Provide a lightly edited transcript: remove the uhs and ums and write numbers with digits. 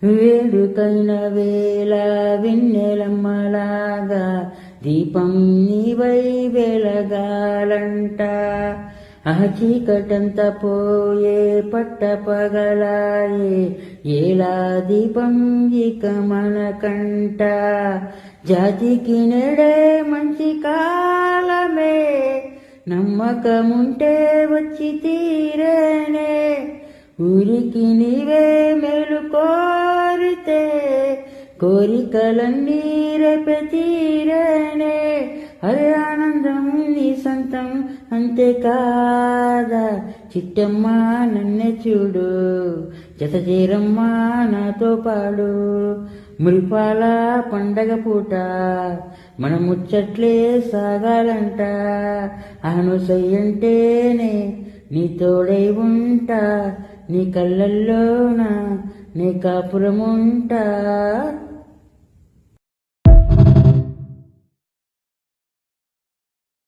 వేడుకైన వేళ వెన్నెలమ్మలాగా దీపం నీవై వెలగాలంట. ఆ చీకటంత పోయే పట్టపగలాయే ఏలా దీపం ఇక మనకంట. జాతికి నెడే మంచి కాలమే నమ్మకముంటే వచ్చి తీరేనే. ఊరికి నీవే మేలు కోరితే కోరికలన్నీ రేపే తీరేనే. అరే ఆనందం నీ సొంతం అంతే కాదా. చిట్టమ్మా నన్నే చూడు, జత చేరమ్మా నాతో పాడు. మురిపాల పండగ పూట మన ముచ్చట్లే సాగాలంట. అనూసయ్యంటేనే నీ తోడై ఉంటా, నీ కళ్ళల్లోన నీ కాపురముంటా.